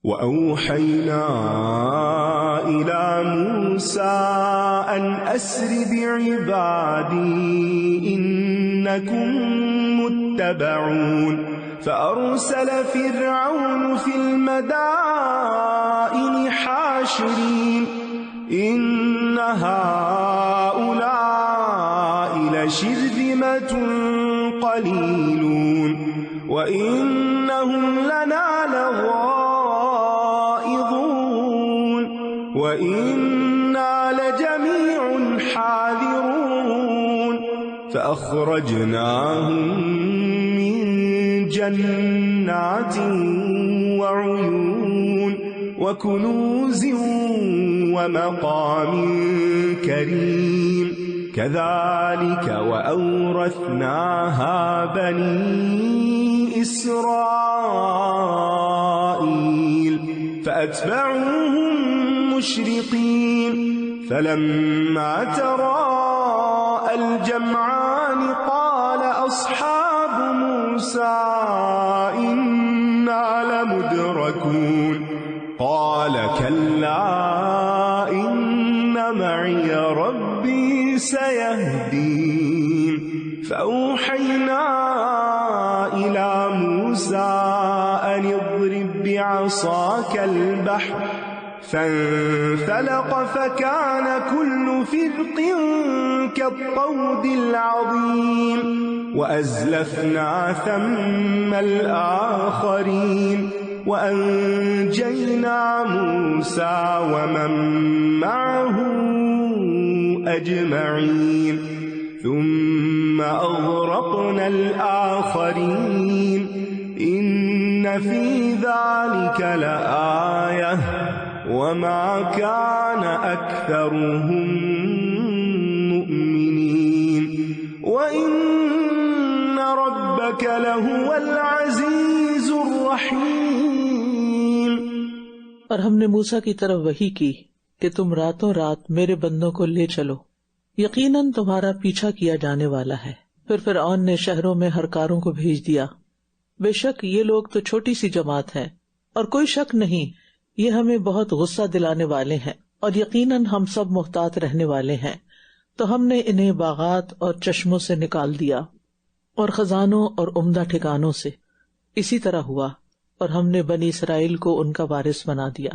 وَأَوْحَيْنَا إِلَى مُوسَىٰ أَنْ أَسْرِ بِعِبَادِي إِنَّكُمْ مُتَّبَعُونَ فَأَرْسَلَ فِرْعَوْنُ فِي الْمَدَائِنِ حَاشِرِينَ إِنَّ هَٰؤُلَاءِ لَشِرْذِمَةٌ قَلِيلُونَ وَإِنَّهُمْ لَنَا لَغَائِظُونَ وَإِنَّا لَجَمِيعٌ حَاذِرُونَ فَأَخْرَجْنَاهُمْ مِنْ جَنَّاتٍ وَعُيُونٍ وَكُنُوزٍ وَمَقَامٍ كَرِيمٍ كَذَلِكَ وَأَوْرَثْنَاهَا بَنِي إِسْرَائِيلَ فَأَتْبَعُوهُمْ مُشْرِقِينَ فَلَمَّا تَرَاءَى الْجَمْعَانِ قَالَ أَصْحَابُ مُوسَىٰ إِنَّا لَمُدْرَكُونَ قَالَ كَلَّا إِنَّ مَعِيَ رَبِّي سَيَهْدِينِ فَأَوْحَيْنَا إِلَى مُوسَىٰ أَنِ اضْرِب بِّعَصَاكَ الْبَحْرَ فانفلق فكان كل فرق كالطود العظيم وأزلفنا ثم الآخرين وأنجينا موسى ومن معه أجمعين ثم أغرقنا الآخرين إن في ذلك لآية وما كان أكثرهم مؤمنين وإن ربك لهو العزيز الرحيم۔ اور ہم نے موسیٰ کی طرف وحی کی کہ تم راتوں رات میرے بندوں کو لے چلو، یقیناً تمہارا پیچھا کیا جانے والا ہے۔ پھر فرعون نے شہروں میں ہرکاروں کو بھیج دیا، بے شک یہ لوگ تو چھوٹی سی جماعت ہے، اور کوئی شک نہیں یہ ہمیں بہت غصہ دلانے والے ہیں، اور یقیناً ہم سب محتاط رہنے والے ہیں۔ تو ہم نے انہیں باغات اور چشموں سے نکال دیا اور خزانوں اور عمدہ ٹھکانوں سے۔ اسی طرح ہوا، اور ہم نے بنی اسرائیل کو ان کا وارث بنا دیا،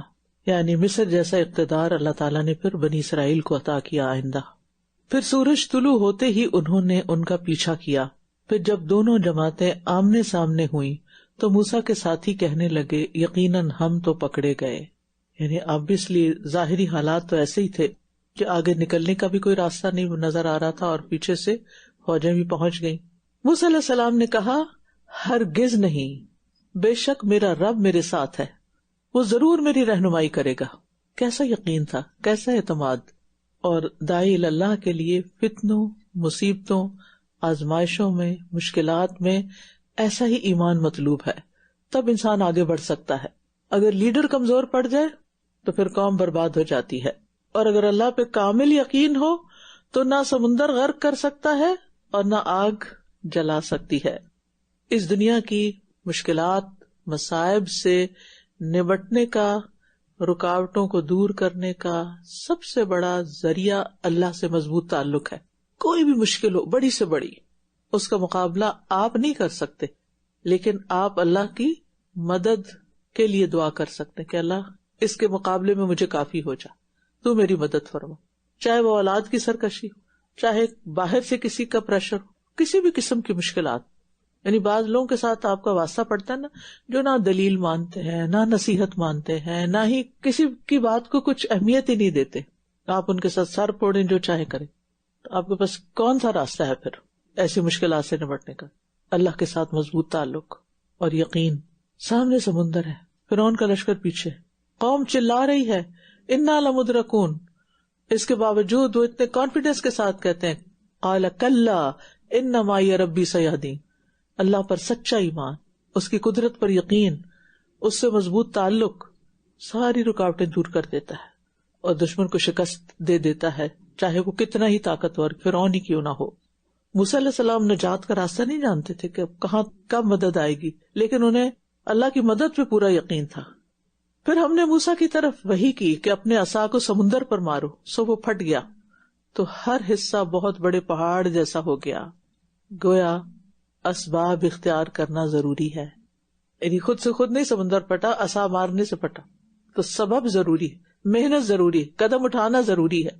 یعنی مصر جیسا اقتدار اللہ تعالیٰ نے پھر بنی اسرائیل کو عطا کیا آئندہ۔ پھر سورج طلوع ہوتے ہی انہوں نے ان کا پیچھا کیا۔ پھر جب دونوں جماعتیں آمنے سامنے ہوئیں تو موسیٰ کے ساتھی کہنے لگے یقیناً ہم تو پکڑے گئے، یعنی obviously ظاہری حالات تو ایسے ہی تھے کہ آگے نکلنے کا بھی کوئی راستہ نہیں نظر آ رہا تھا، اور پیچھے سے فوجیں بھی پہنچ گئیں۔ موسیٰ علیہ السلام نے کہا ہرگز نہیں، بے شک میرا رب میرے ساتھ ہے، وہ ضرور میری رہنمائی کرے گا۔ کیسا یقین تھا، کیسا اعتماد۔ اور داعی اللہ کے لیے فتنوں، مصیبتوں، آزمائشوں میں، مشکلات میں ایسا ہی ایمان مطلوب ہے، تب انسان آگے بڑھ سکتا ہے۔ اگر لیڈر کمزور پڑ جائے تو پھر قوم برباد ہو جاتی ہے، اور اگر اللہ پہ کامل یقین ہو تو نہ سمندر غرق کر سکتا ہے اور نہ آگ جلا سکتی ہے۔ اس دنیا کی مشکلات، مصائب سے نبٹنے کا، رکاوٹوں کو دور کرنے کا سب سے بڑا ذریعہ اللہ سے مضبوط تعلق ہے۔ کوئی بھی مشکل ہو، بڑی سے بڑی، اس کا مقابلہ آپ نہیں کر سکتے، لیکن آپ اللہ کی مدد کے لیے دعا کر سکتے کہ اللہ اس کے مقابلے میں مجھے کافی ہو جا، تو میری مدد فرما۔ چاہے وہ اولاد کی سرکشی ہو، چاہے باہر سے کسی کا پریشر ہو، کسی بھی قسم کی مشکلات۔ یعنی بعض لوگوں کے ساتھ آپ کا واسطہ پڑتا ہے نا، جو نہ دلیل مانتے ہیں، نہ نصیحت مانتے ہیں، نہ ہی کسی کی بات کو کچھ اہمیت ہی نہیں دیتے، آپ ان کے ساتھ سر پھوڑیں جو چاہے کریں، تو آپ کے پاس کون سا راستہ ہے پھر ایسی مشکلات سے نمٹنے کا؟ اللہ کے ساتھ مضبوط تعلق اور یقین۔ سامنے سمندر ہے، فرعون کا لشکر پیچھے، قوم چلا رہی ہے انا لمدرکون، اس کے باوجود وہ اتنے کانفیڈنس کے ساتھ کہتے ہیں قال کلا ان معی ربی سیہدین۔ اللہ پر سچا ایمان، اس کی قدرت پر یقین، اس سے مضبوط تعلق ساری رکاوٹیں دور کر دیتا ہے اور دشمن کو شکست دے دیتا ہے، چاہے وہ کتنا ہی طاقتور فرعون ہی کیوں نہ ہو۔ موسیٰ علیہ السلام نجات کا راستہ نہیں جانتے تھے کہ کہاں کب مدد آئے گی، لیکن انہیں اللہ کی مدد پہ پورا یقین تھا۔ پھر ہم نے موسیٰ کی طرف وحی کی کہ اپنے عصا کو سمندر پر مارو، سو وہ پھٹ گیا، تو ہر حصہ بہت بڑے پہاڑ جیسا ہو گیا۔ گویا اسباب اختیار کرنا ضروری ہے، یعنی خود سے خود نہیں سمندر پھٹا، عصا مارنے سے پھٹا، تو سبب ضروری ہے، محنت ضروری ہے، قدم اٹھانا ضروری ہے۔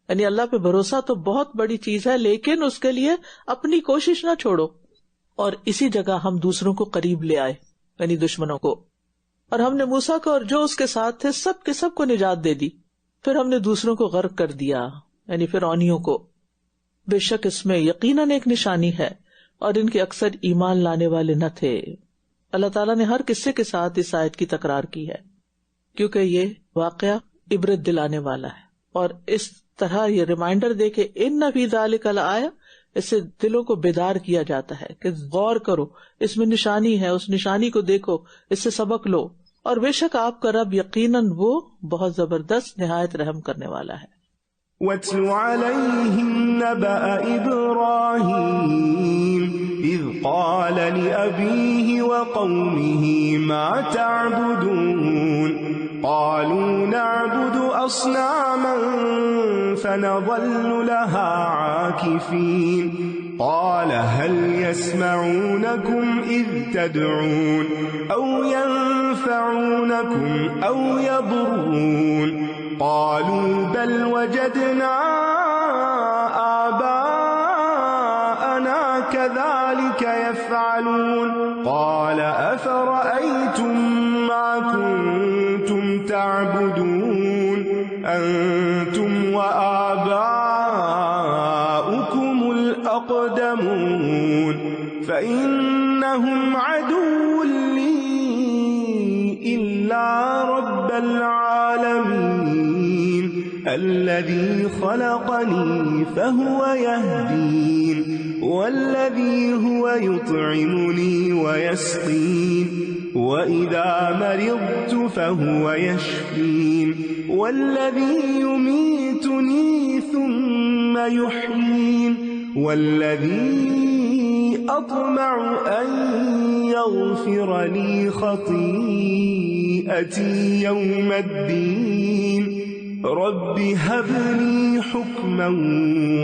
یعنی اللہ پہ بھروسہ تو بہت بڑی چیز ہے، لیکن اس کے لیے اپنی کوشش نہ چھوڑو۔ اور اسی جگہ ہم دوسروں کو قریب لے آئے، یعنی دشمنوں کو، اور ہم نے موسیٰ کو اور جو اس کے ساتھ تھے سب کے سب کو نجات دے دی۔ پھر ہم نے دوسروں کو غرق کر دیا، یعنی فرعونیوں کو۔ بے شک اس میں یقیناً ایک نشانی ہے، اور ان کے اکثر ایمان لانے والے نہ تھے۔ اللہ تعالیٰ نے ہر قصے کے ساتھ اس آیت کی تکرار کی ہے، کیونکہ یہ واقعہ عبرت دلانے والا ہے، اور اس طرح یہ ریمائنڈر دے کہ ان فی ذالک لآیہ، اس سے دلوں کو بیدار کیا جاتا ہے کہ غور کرو، اس میں نشانی ہے، اس نشانی کو دیکھو، اس سے سبق لو، اور بے شک آپ کا رب یقیناً وہ بہت زبردست نہایت رحم کرنے والا ہے۔ وَاتْلُ عَلَيْهِمْ نَبَأَ إِبْرَاهِيمَ إِذْ قَالَ لِأَبِيهِ وَقَوْمِهِ مَا تَعْبُدُونَ قَالُوا نَعْبُدُ أَصْنَامًا فَنَظَلُّ لَهَا عَاكِفِينَ قَالَ هَلْ يَسْمَعُونَكُمْ إِذْ تَدْعُونَ أَوْ يَنفَعُونَكُمْ أَوْ يَضُرُّونَ قالوا بل وجدنا آباءنا كذلك يفعلون قال أفرأيتم ما كنتم تعبدون أنتم وآباؤكم الأقدمون فإنهم عدو لي إلا رب العالمين الذي خلقني فهو يهدين والذي هو يطعمني ويسقين وإذا مرضت فهو يشفين والذي يميتني ثم يحيين والذي أطمع أن يغفر لي خطيئتي يوم الدين رب هب لي حكما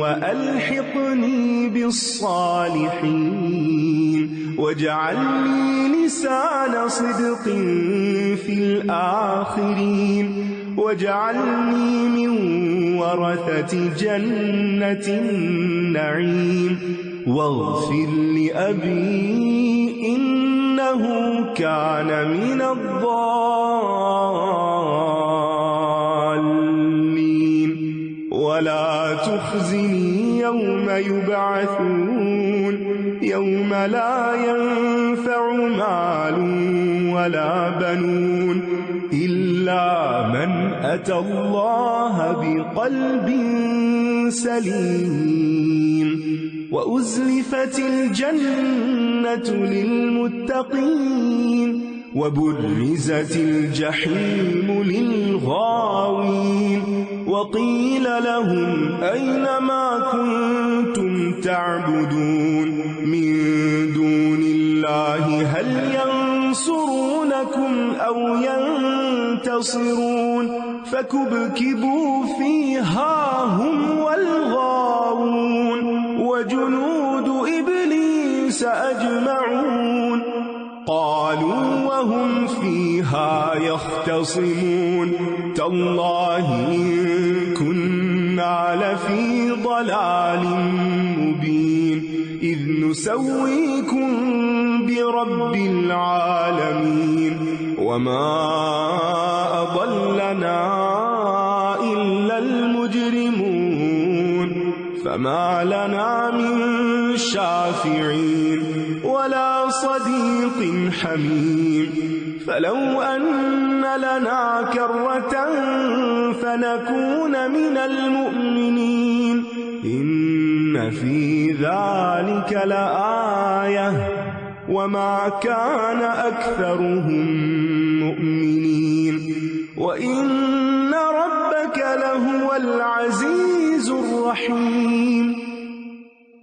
وألحقني بالصالحين واجعل لي لسان صدق في الآخرين واجعلني من ورثة جنة النعيم واغفر لأبي إنه كان من الضالين ولا تخزني يوم يبعثون يوم لا ينفع مال ولا بنون إلا من أتى الله بقلب سليم وأزلفت الجنة للمتقين وبرزت الجحيم للغاوين وقيل لهم أين ما كنتم تعبدون من دون الله هل ينصرونكم أو ينتصرون فكبكبوا فيها هم والغاوون وجنود إبليس أجمعون قالوا وهم فيها يختصمون تالله إن كنا لفي ضلال مبين إذ نسويكم برب العالمين وما أضلنا إلا المجرمون فما لنا من شافعين ولا صديق حميم فلو أن لنا كرة فنكون من المؤمنين إن في ذلك لآية وما كان أكثرهم مؤمنين وإن ربك لهو العزيز الرحيم۔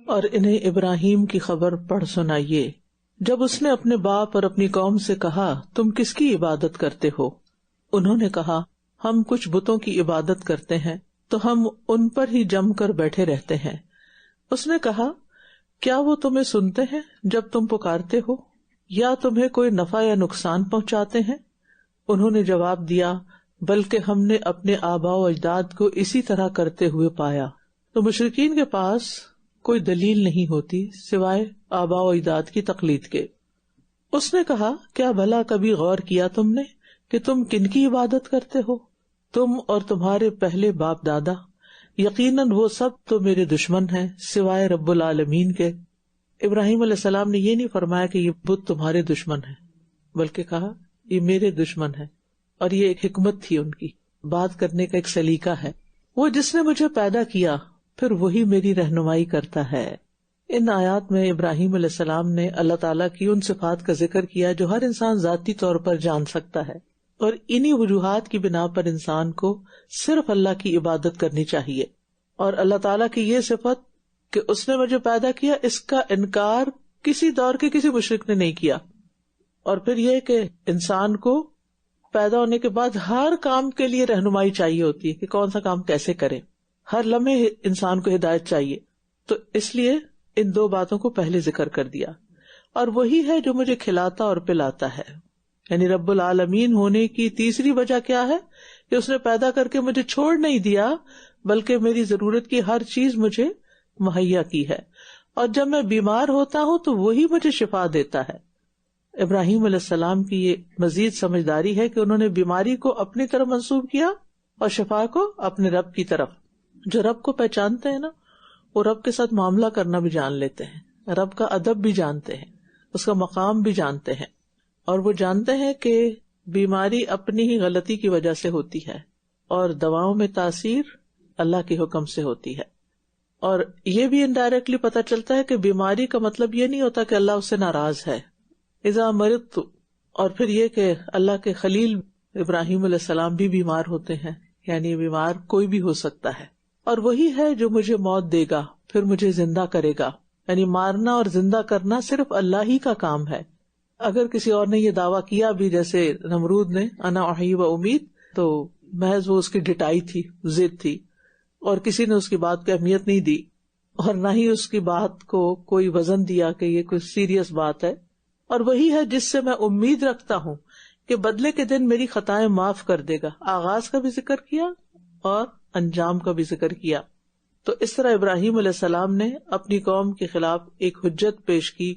اور انہیں ابراہیم کی خبر پڑھ سنائیے جب اس نے اپنے باپ اور اپنی قوم سے کہا تم کس کی عبادت کرتے ہو؟ انہوں نے کہا ہم کچھ بتوں کی عبادت کرتے ہیں تو ہم ان پر ہی جم کر بیٹھے رہتے ہیں۔ اس نے کہا کیا وہ تمہیں سنتے ہیں جب تم پکارتے ہو، یا تمہیں کوئی نفع یا نقصان پہنچاتے ہیں؟ انہوں نے جواب دیا بلکہ ہم نے اپنے آباء و اجداد کو اسی طرح کرتے ہوئے پایا۔ تو مشرکین کے پاس کوئی دلیل نہیں ہوتی سوائے آباء و اجداد کی تقلید کے۔ اس نے کہا کیا بھلا کبھی غور کیا تم نے کہ تم کن کی عبادت کرتے ہو؟ تم اور تمہارے پہلے باپ دادا، یقیناً وہ سب تو میرے دشمن ہیں سوائے رب العالمین کے۔ ابراہیم علیہ السلام نے یہ نہیں فرمایا کہ یہ بت تمہارے دشمن ہیں، بلکہ کہا یہ میرے دشمن ہیں، اور یہ ایک حکمت تھی ان کی، بات کرنے کا ایک سلیقہ ہے۔ وہ جس نے مجھے پیدا کیا پھر وہی میری رہنمائی کرتا ہے۔ ان آیات میں ابراہیم علیہ السلام نے اللہ تعالیٰ کی ان صفات کا ذکر کیا جو ہر انسان ذاتی طور پر جان سکتا ہے، اور انہی وجوہات کی بنا پر انسان کو صرف اللہ کی عبادت کرنی چاہیے۔ اور اللہ تعالیٰ کی یہ صفت کہ اس نے مجھے پیدا کیا، اس کا انکار کسی دور کے کسی مشرک نے نہیں کیا۔ اور پھر یہ کہ انسان کو پیدا ہونے کے بعد ہر کام کے لیے رہنمائی چاہیے ہوتی ہے کہ کون سا کام کیسے کرے، ہر لمحے انسان کو ہدایت چاہیے، تو اس لیے ان دو باتوں کو پہلے ذکر کر دیا۔ اور وہی ہے جو مجھے کھلاتا اور پلاتا ہے، یعنی رب العالمین ہونے کی تیسری وجہ کیا ہے کہ اس نے پیدا کر کے مجھے چھوڑ نہیں دیا، بلکہ میری ضرورت کی ہر چیز مجھے مہیا کی ہے، اور جب میں بیمار ہوتا ہوں تو وہی مجھے شفا دیتا ہے۔ ابراہیم علیہ السلام کی یہ مزید سمجھداری ہے کہ انہوں نے بیماری کو اپنی طرف منسوب کیا اور شفا کو اپنے رب کی طرف۔ جو رب کو پہچانتے ہیں نا، وہ رب کے ساتھ معاملہ کرنا بھی جان لیتے ہیں، رب کا ادب بھی جانتے ہیں، اس کا مقام بھی جانتے ہیں، اور وہ جانتے ہیں کہ بیماری اپنی ہی غلطی کی وجہ سے ہوتی ہے، اور دواؤں میں تاثیر اللہ کے حکم سے ہوتی ہے۔ اور یہ بھی انڈائریکٹلی پتہ چلتا ہے کہ بیماری کا مطلب یہ نہیں ہوتا کہ اللہ اس سے ناراض ہے۔ اذا مرضت، اور پھر یہ کہ اللہ کے خلیل ابراہیم علیہ السلام بھی بیمار ہوتے ہیں، یعنی بیمار کوئی بھی ہو سکتا ہے، اور وہی ہے جو مجھے موت دے گا پھر مجھے زندہ کرے گا، یعنی مارنا اور زندہ کرنا صرف اللہ ہی کا کام ہے۔ اگر کسی اور نے یہ دعویٰ کیا بھی، جیسے نمرود نے انا احیی و امید، تو محض وہ اس کی ڈٹائی تھی، ضد تھی، اور کسی نے اس کی بات کو اہمیت نہیں دی، اور نہ ہی اس کی بات کو کوئی وزن دیا کہ یہ کوئی سیریس بات ہے۔ اور وہی ہے جس سے میں امید رکھتا ہوں کہ بدلے کے دن میری خطائیں معاف کر دے گا۔ آغاز کا بھی ذکر کیا اور انجام کا بھی ذکر کیا۔ تو اس طرح ابراہیم علیہ السلام نے اپنی قوم کے خلاف ایک حجت پیش کی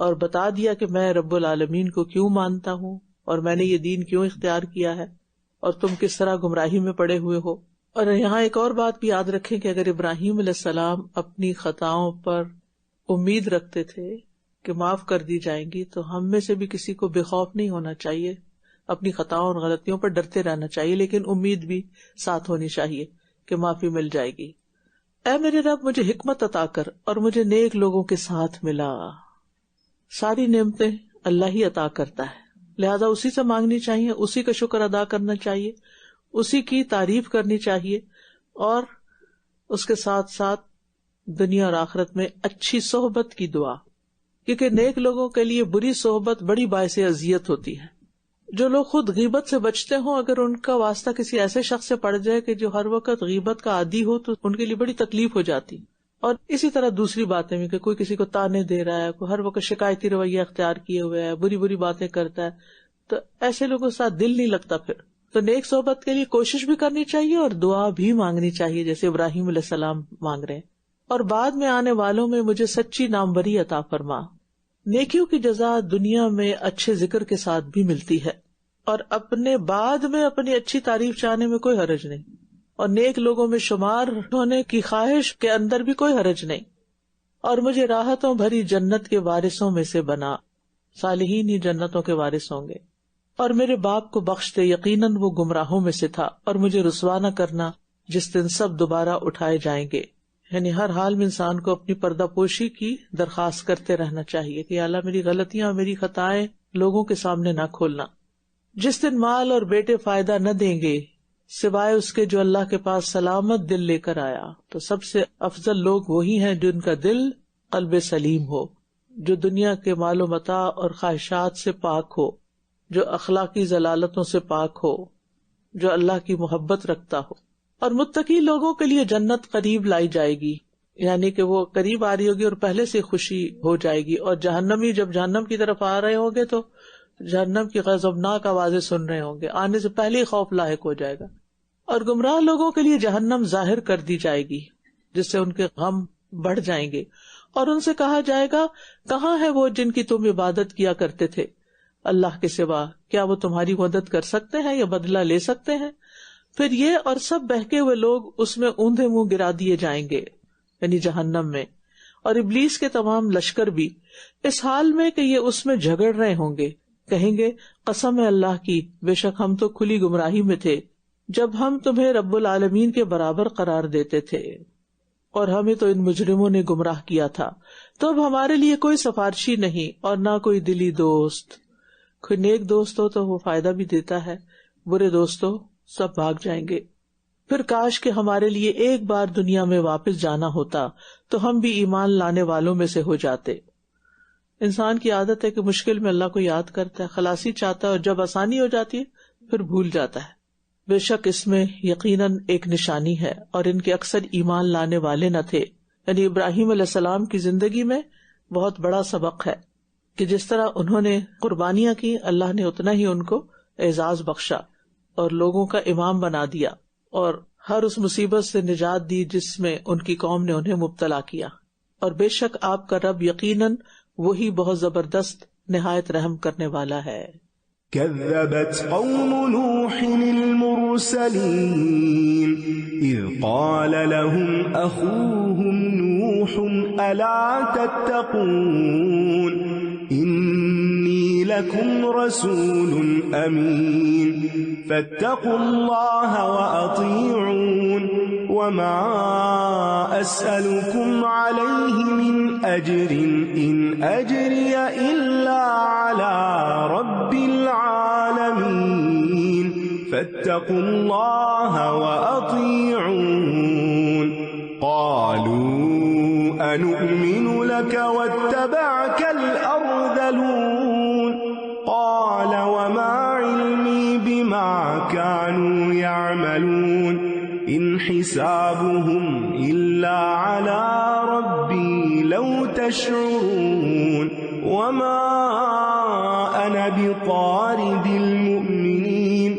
اور بتا دیا کہ میں رب العالمین کو کیوں مانتا ہوں، اور میں نے یہ دین کیوں اختیار کیا ہے، اور تم کس طرح گمراہی میں پڑے ہوئے ہو۔ اور یہاں ایک اور بات بھی یاد رکھیں کہ اگر ابراہیم علیہ السلام اپنی خطاؤں پر امید رکھتے تھے کہ معاف کر دی جائیں گی، تو ہم میں سے بھی کسی کو بے خوف نہیں ہونا چاہیے، اپنی خطاؤں اور غلطیوں پر ڈرتے رہنا چاہیے، لیکن امید بھی ساتھ ہونی چاہیے کہ معافی مل جائے گی۔ اے میرے رب مجھے حکمت عطا کر اور مجھے نیک لوگوں کے ساتھ ملا۔ ساری نعمتیں اللہ ہی عطا کرتا ہے، لہذا اسی سے مانگنی چاہیے، اسی کا شکر ادا کرنا چاہیے، اسی کی تعریف کرنی چاہیے، اور اس کے ساتھ ساتھ دنیا اور آخرت میں اچھی صحبت کی دعا، کیونکہ نیک لوگوں کے لیے بری صحبت بڑی باعث اذیت ہوتی ہے۔ جو لوگ خود غیبت سے بچتے ہوں، اگر ان کا واسطہ کسی ایسے شخص سے پڑ جائے کہ جو ہر وقت غیبت کا عادی ہو، تو ان کے لیے بڑی تکلیف ہو جاتی۔ اور اسی طرح دوسری باتیں بھی کہ کوئی کسی کو تانے دے رہا ہے، کوئی ہر وقت شکایتی رویہ اختیار کیے ہوئے ہے، بری بری باتیں کرتا ہے، تو ایسے لوگوں کے ساتھ دل نہیں لگتا پھر۔ تو نیک صحبت کے لیے کوشش بھی کرنی چاہیے اور دعا بھی مانگنی چاہیے، جیسے ابراہیم علیہ السلام مانگ رہے ہیں۔ اور بعد میں آنے والوں میں مجھے سچی ناموری عطا فرما۔ نیکیوں کی جزا دنیا میں اچھے ذکر کے ساتھ بھی ملتی ہے، اور اپنے بعد میں اپنی اچھی تعریف چاہنے میں کوئی حرج نہیں، اور نیک لوگوں میں شمار ہونے کی خواہش کے اندر بھی کوئی حرج نہیں۔ اور مجھے راحتوں بھری جنت کے وارثوں میں سے بنا، صالحین ہی جنتوں کے وارث ہوں گے۔ اور میرے باپ کو بخش دے، یقیناً وہ گمراہوں میں سے تھا، اور مجھے رسوا نہ کرنا جس دن سب دوبارہ اٹھائے جائیں گے۔ یعنی ہر حال میں انسان کو اپنی پردہ پوشی کی درخواست کرتے رہنا چاہیے کہ اللہ میری غلطیاں، میری خطائیں لوگوں کے سامنے نہ کھولنا۔ جس دن مال اور بیٹے فائدہ نہ دیں گے سوائے اس کے جو اللہ کے پاس سلامت دل لے کر آیا، تو سب سے افضل لوگ وہی ہیں جن کا دل قلب سلیم ہو، جو دنیا کے مال و متاع اور خواہشات سے پاک ہو، جو اخلاقی ضلالتوں سے پاک ہو، جو اللہ کی محبت رکھتا ہو. اور متقی لوگوں کے لیے جنت قریب لائی جائے گی، یعنی کہ وہ قریب آ رہی ہوگی اور پہلے سے خوشی ہو جائے گی. اور جہنمی جب جہنم کی طرف آ رہے ہوں گے تو جہنم کی غضبناک آوازیں سن رہے ہوں گے، آنے سے پہلے ہی خوف لاحق ہو جائے گا. اور گمراہ لوگوں کے لیے جہنم ظاہر کر دی جائے گی، جس سے ان کے غم بڑھ جائیں گے. اور ان سے کہا جائے گا، کہاں ہے وہ جن کی تم عبادت کیا کرتے تھے اللہ کے سوا؟ کیا وہ تمہاری مدد کر سکتے ہیں یا بدلہ لے سکتے ہیں؟ پھر یہ اور سب بہکے ہوئے لوگ اس میں اوندھے منہ گرا دیے جائیں گے، یعنی جہنم میں. اور ابلیس کے تمام لشکر بھی اس حال میں کہ یہ اس میں جھگڑ رہے ہوں گے، کہیں گے قسم ہے اللہ کی، بے شک ہم تو کھلی گمراہی میں تھے جب ہم تمہیں رب العالمین کے برابر قرار دیتے تھے، اور ہمیں تو ان مجرموں نے گمراہ کیا تھا. تو اب ہمارے لیے کوئی سفارشی نہیں اور نہ کوئی دلی دوست. کوئی نیک دوست ہو تو وہ فائدہ بھی دیتا ہے، برے دوست ہو سب بھاگ جائیں گے. پھر کاش کہ ہمارے لیے ایک بار دنیا میں واپس جانا ہوتا تو ہم بھی ایمان لانے والوں میں سے ہو جاتے. انسان کی عادت ہے کہ مشکل میں اللہ کو یاد کرتا ہے، خلاصی چاہتا ہے، اور جب آسانی ہو جاتی ہے پھر بھول جاتا ہے. بے شک اس میں یقیناً ایک نشانی ہے، اور ان کے اکثر ایمان لانے والے نہ تھے. یعنی ابراہیم علیہ السلام کی زندگی میں بہت بڑا سبق ہے کہ جس طرح انہوں نے قربانیاں کی، اللہ نے اتنا ہی ان کو اعزاز بخشا اور لوگوں کا امام بنا دیا، اور ہر اس مصیبت سے نجات دی جس میں ان کی قوم نے انہیں مبتلا کیا. اور بے شک آپ کا رب یقیناً وہی بہت زبردست نہایت رحم کرنے والا ہے. كذبت قوم نوح المرسلين إذ قال لهم أخوهم نوح ألا تتقون إني لكم رسول أمين فاتقوا الله وأطيعون وما أسألكم عليه من أجر إن أجري إلا على رب العالمين فاتقوا الله وأطيعون قالوا أنؤمن لك واتبعك الأرذلون قال وما علمي بما كانوا يعملون إن حسابهم إلا على ربي لو تشعرون وما أنا بطارد المؤمنين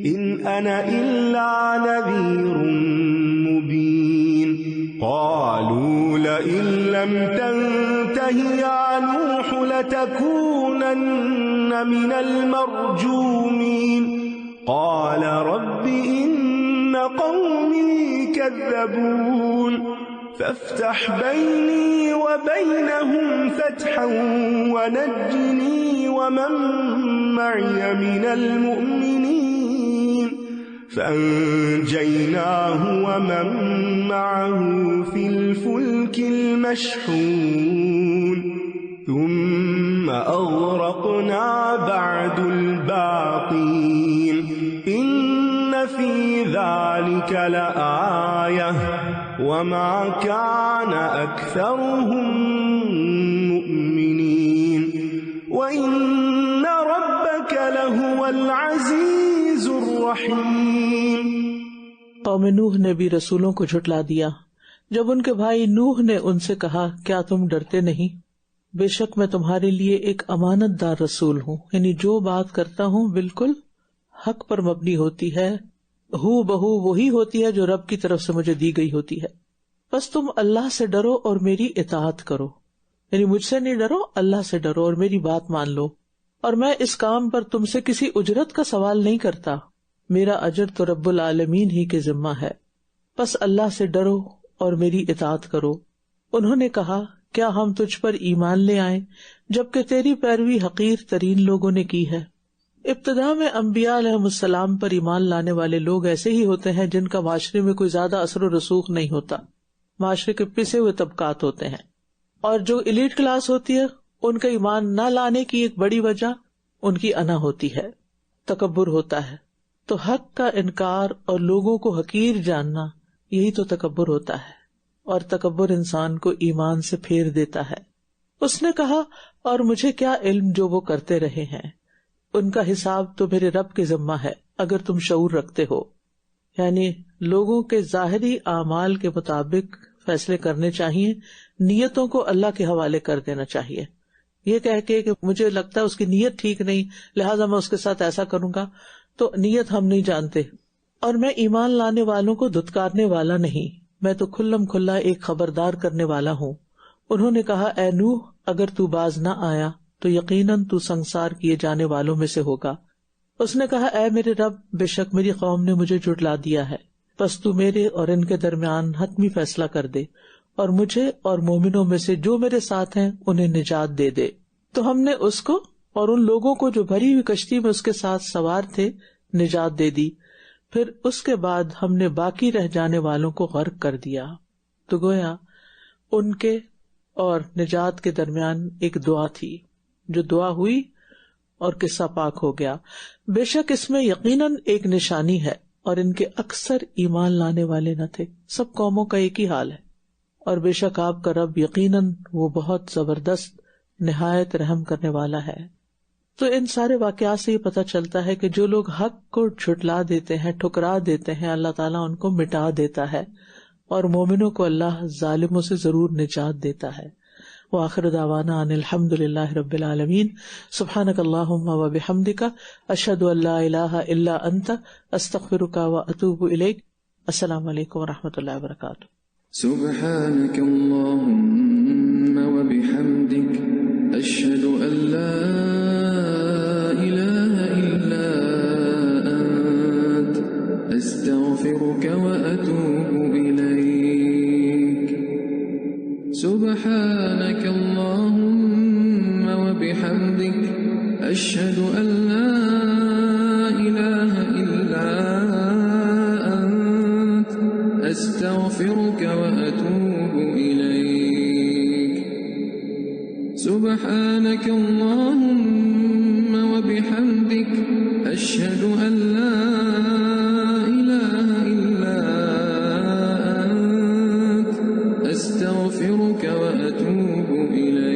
إن أنا إلا نذير مبين قالوا لئن لم تنته يا نوح لتكونن من المرجومين قال رب إن قومي كذبون فافتح بيني وبينهم فتحا ونجني ومن معي من المؤمنين فأنجيناه ومن معه في الفلك المشحون ثم أغرقنا بعد الباقين إن في ذلك لآية وما كان أكثرهم مؤمنين وإن ربك لهو العزيز الرحيم. قوم نوح نے بھی رسولوں کو جھٹلا دیا جب ان کے بھائی نوح نے ان سے کہا کیا تم ڈرتے نہیں؟ بے شک میں تمہارے لیے ایک امانت دار رسول ہوں، یعنی جو بات کرتا ہوں بالکل حق پر مبنی ہوتی ہے، ہو بہو وہی ہوتی ہے جو رب کی طرف سے مجھے دی گئی ہوتی ہے. بس تم اللہ سے ڈرو اور میری اطاعت کرو، یعنی مجھ سے نہیں ڈرو، اللہ سے ڈرو اور میری بات مان لو. اور میں اس کام پر تم سے کسی اجرت کا سوال نہیں کرتا، میرا اجر تو رب العالمین ہی کے ذمہ ہے. بس اللہ سے ڈرو اور میری اطاعت کرو. انہوں نے کہا کیا ہم تجھ پر ایمان لے آئیں جبکہ تیری پیروی حقیر ترین لوگوں نے کی ہے. ابتدا میں انبیاء علیہ السلام پر ایمان لانے والے لوگ ایسے ہی ہوتے ہیں جن کا معاشرے میں کوئی زیادہ اثر و رسوخ نہیں ہوتا، معاشرے کے پسے ہوئے طبقات ہوتے ہیں. اور جو ایلیٹ کلاس ہوتی ہے ان کا ایمان نہ لانے کی ایک بڑی وجہ ان کی انا ہوتی ہے، تکبر ہوتا ہے. تو حق کا انکار اور لوگوں کو حقیر جاننا یہی تو تکبر ہوتا ہے، اور تکبر انسان کو ایمان سے پھیر دیتا ہے. اس نے کہا اور مجھے کیا علم جو وہ کرتے رہے ہیں، ان کا حساب تو میرے رب کے ذمہ ہے، اگر تم شعور رکھتے ہو. یعنی لوگوں کے ظاہری اعمال کے مطابق فیصلے کرنے چاہیے، نیتوں کو اللہ کے حوالے کر دینا چاہیے. یہ کہہ کے کہ مجھے لگتا ہے اس کی نیت ٹھیک نہیں لہٰذا میں اس کے ساتھ ایسا کروں گا، تو نیت ہم نہیں جانتے. اور میں ایمان لانے والوں کو دھتکارنے والا نہیں، میں تو کھلم کھلا ایک خبردار کرنے والا ہوں. انہوں نے کہا اے نوح اگر تو باز نہ آیا تو یقیناً تو سنسار کیے جانے والوں میں سے ہوگا. اس نے کہا اے میرے رب بے شک میری قوم نے مجھے جھٹلا دیا ہے، پس تو میرے اور ان کے درمیان حتمی فیصلہ کر دے اور مجھے اور مومنوں میں سے جو میرے ساتھ ہیں انہیں نجات دے دے. تو ہم نے اس کو اور ان لوگوں کو جو بھری ہوئی کشتی میں اس کے ساتھ سوار تھے نجات دے دی. پھر اس کے بعد ہم نے باقی رہ جانے والوں کو غرق کر دیا. تو گویا ان کے اور نجات کے درمیان ایک دعا تھی، جو دعا ہوئی اور قصہ پاک ہو گیا. بے شک اس میں یقیناً ایک نشانی ہے، اور ان کے اکثر ایمان لانے والے نہ تھے. سب قوموں کا ایک ہی حال ہے. اور بے شک آپ کا رب یقیناً وہ بہت زبردست نہایت رحم کرنے والا ہے. تو ان سارے واقعات سے یہ پتہ چلتا ہے کہ جو لوگ حق کو جھٹلا دیتے ہیں، ٹھکرا دیتے ہیں، اللہ تعالیٰ ان کو مٹا دیتا ہے، اور مومنوں کو اللہ ظالموں سے ضرور نجات دیتا ہے. وآخر دعوانا ان الحمد للہ رب العالمین. سبحانک اللہم و بحمدک اشہد ان لا الہ الا انت استغفرک و اتوب الیک. السلام علیکم و رحمۃ اللہ وبرکاتہ. سبحانك اللهم وبحمدك أشهد أن لا إله إلا أنت أستغفرك وأتوب إليك. سبحانك اللهم وبحمدك أشهد أن لا إله إلا أنت أستغفرك وأتوب إليك. سبحانك اللهم وبحمدك أشهد أن لا إله إلا أنت أستغفرك وأتوب إليك.